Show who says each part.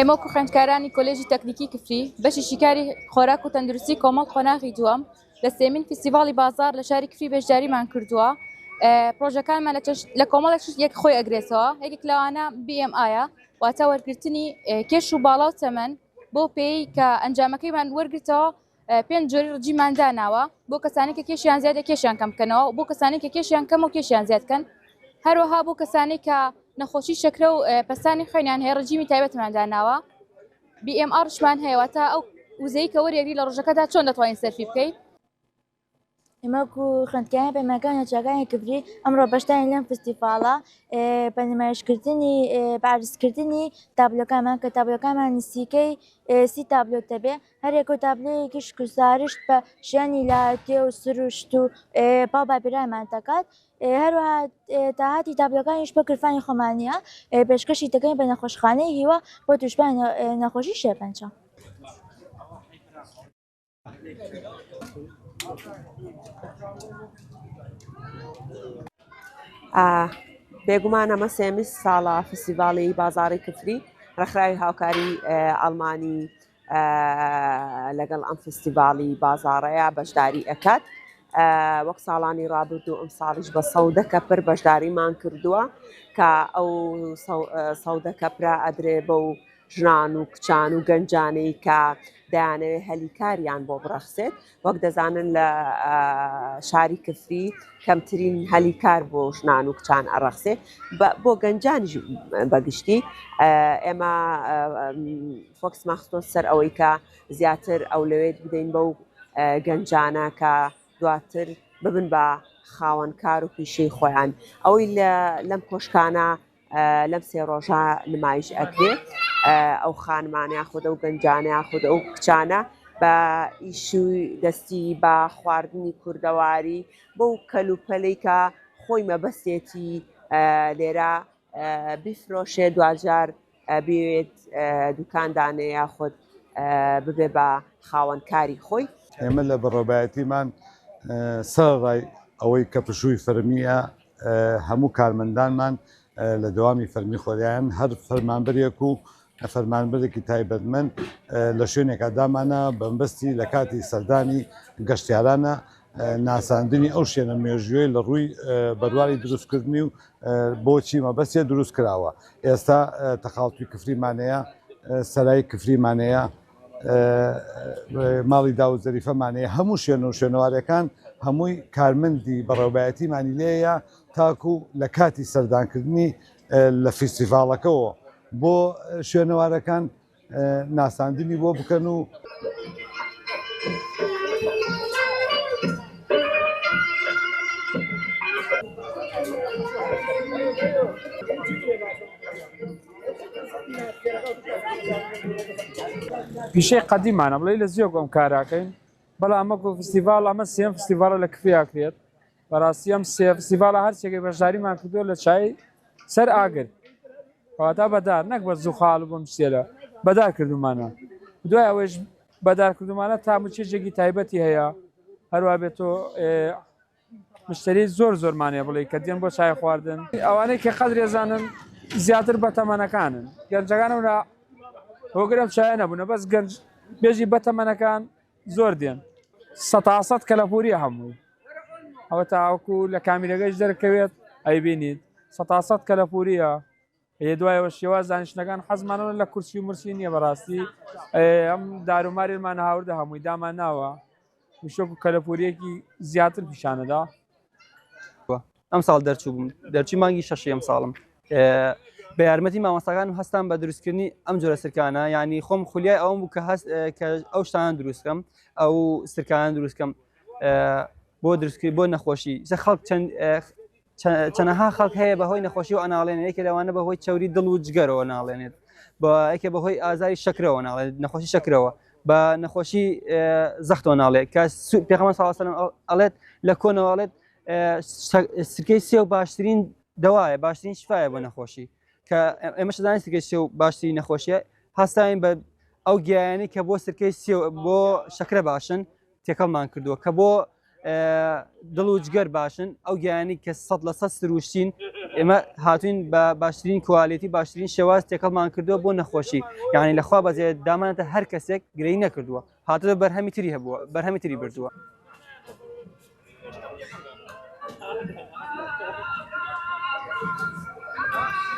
Speaker 1: ئێمە وەکو خوێندکارانی کۆلێژی تەکنیکی کفری بەشی شیکاری خۆراک و تەندروستی کۆمەڵ قۆناغی دووەم لە سێمین فستیڤاڵی بازار لە شاری کفری بەشداریمان کردووە. پرۆژەکانمان لە کۆمەڵێک یەک خۆی ئەگرێتەوە. یەکێک لەوانە BMI-ە واتە وەرگرتنی کێش و باڵا و تەمەن بۆ پێی کە ئەنجامەکەیمان وەرگرتەوە 5 جۆری ڕجیمان داناوە بۆ کەسانی کە کێشیان زیادە کێشیان کەم بکەنەوە و بۆ کەسانی کە کێشیان کەم و کێشیان زیادکەن. هەروەها بۆ کەسانی کە نەخۆشی شەکرە و پەستانی خوێنیان هەیە ڕجیمی تایبەتمان داناوە. BMR شمان هەیە واتە ئەو وزەی کە وەریەگری لە ڕۆژەکەدا چۆن دەتوانین سەرفی بکەیت.
Speaker 2: ئێمە و خوێندکارانی پەیمانگەکان ناوچەکانی کفری ئەمڕۆ بەشدارین لەم فستیڤاڵە بە نمایشکردنی بەعرزکردنی تابلۆکانمان کە تابلۆکانمان نزیکەی 30 تابلۆ دەبێ. هەرێک و تابلۆیەکیش گوزارش بە ژیانی لایەتێ و سروشت و باو بابیرانمان دەکات. هەروەها داهاتی تابلۆکانیش بۆ کرفانی خۆمانیە پێشکەشی دەکەین بە نەخۆشخانەی هیوە بۆ توشبانی نەخۆشی شێرپەنجە.
Speaker 3: بێگومان ئەمە سێمی ساڵە فستیڤاڵی بازاڕی کفری ڕێکخراوی هاوکاری ئەڵمانی لەگەڵ ئەم فستیڤاڵی بازاڕەیە بەشداری ئەکات. وەک ساڵانی ڕابردوو ئەم ساڵیش بە 100 کەپر بەشداریمان کردووە کە ئەو 100 کەپرا ئەدرێ بەو ژنان و کچان و گەنجانەی کە دەیانەوێت هەلیکاریان بۆ بڕەخسێت. وەک دەزانن لە شاری کفری کەمترین هەلیکار بۆ ژنان و کچان ئەڕەخسێ بۆ گەنجانیش بەگشتی. ئێمە فۆکسمان خستۆ سەر ئەوەی کە زیاتر ئەولەوێت بدەین بەو گەنجانە کە دواتر ببن بە خاوەنکار و پیشەی خۆیان. ئەوەی لەم کۆشکانە لەم سێ ڕۆژە نمایش ئەکرێ ئەو خانمانە خودە و گەنجانە خودە ئەو کچانە بە ئیشوی دەستی بە خواردنی کوردەواری بۆ کەلوپەلەی کە خۆی مەبەستێتی لێرە بیفرۆشێ دوجار بێت دوکاندانەیە خۆت ببێ بە خاوەنکاری خۆی.
Speaker 4: ئێمە لە بەڕێوەبایەتیمان سەرڕای ئەوەی کە پشووی فەرمیە هەموو کارمەندانمان لە دەوامی فەرمی خۆریان هەر فەرمانبەرێک و فەرمانبەرێکی تایبەتمەند لە شوێنێکا دامانە بەمبەستی لە کاتی سەردانی گەشتیارانە ناساندنی ئەو شوێنە مێژوێ لە ڕووی بەرواری دروستکردنی و بۆچی مەبەستێ دروست کراوە. ئێستا تەخاڵتوی کفریمانەیە، سەرای کفریمانەیە، ماڵی داو زەریفەمانەیە، هەموو شوێن و شوێنەوارەکان هەمووی کارمەندی بەڕێوەبایەتیمانی لێیە تاکو لە کاتی سەردانکردنی لە فستیڤاڵەکەەوە بۆ شوێنەوارەکان ناساندنی بۆ بکەن و
Speaker 5: پیشەی قەدیمانە بڵێ لە زیۆ گۆم کاراکەین بەڵام ئەمە فستیڤاڵ ئەمە سێم فستیڤاڵە لە کفریاکرێت. بەڕاستی ئەم سێ فستیڤاڵە هەرچێکی بەشداریمان کردووە لە چای سەر ئاگر کەواتە بەدار نەک بە زوو خاڵ بۆم شتێرە بەدار کردومانە. دوای ئەوەش بەدار کردومانە تاموچێژێکی تایبەتی هەیە هەروە بێتۆ مشتری زۆرمانەیە بڵێ کە دێن بۆ چای خواردن. ئەوانەی کە قەدرێزانن زیاتر بە تەمەنەکانن گەنجەکانم لە هۆگرم چای نەبوونە بەس گەنج بێژی بە تەمەنەکان زۆر دێن 100 کەلەپوریە هەمووی ئەوە تاوەکو لە کامیرەگەیش دەرکەوێت ئەیبینیت 100 کەلەپوریە. دوایەوە شێوە زانیشتەکان حەزمانەوە لە کورسی و مرسی نییە بەڕاستی ئەم داروماریمان هاوردە هەمووی دامان ناوە وشۆک و کەلەپوریەکی زیاتر پیشانەدا.
Speaker 6: ئەم ساڵ دەرچوو بووم دەرچی مانگی 6 ئەم ساڵم بە یارمەتی مامۆستاکان و هەستان بە دروستکردنی ئەم جۆرە سرکانە ینی خۆم خولیای ئەوم بوو کە ئەو شتان دروستکەم ئەو سرکانان دروستکەم بۆ دروستکردی بۆ نەخۆشی خەڵک چەنەها خەڵک هەیە بەهۆی نەخۆشی و ئەناڵێنێت یەکێ لەوانە بەهۆی چاوری دڵ و جگەرەوە ناڵێنێت بە یەکێ بەهۆی ئازاری شەکرەوە ناڵێت نەخۆشی شەکرەوە بە نەخۆشی زەختەوە ناڵێت کە پێغەمبەر صلی الله علیه و سلم ئەڵێت لە کۆنەوەڵێت سرکەی سێو باشترین دەوایە باشترین شفایە بۆ نەخۆشی کە ئێمە شدانی سرکەی سێو باشترین نەخۆشیە هەستاین بە ئەو گیایانی کە بۆ سرکەی سێو بۆ شەکرە باشن تێکەڵمان کردووە کە بۆ دڵ و جگەر باشن ئەو گیانی کە 100% سروشتین ئێمە هاتوین بە باشترین کوالیتی باشترین شێواز تێکەڵمان کردووە بۆ نەخۆشی یعنی لەخوا بەجێ دامانێتە هەر کەسێک گرەی نەکردووە هاتووە بەرهەمی تری هەبووە بەرهەمی تری بردووە.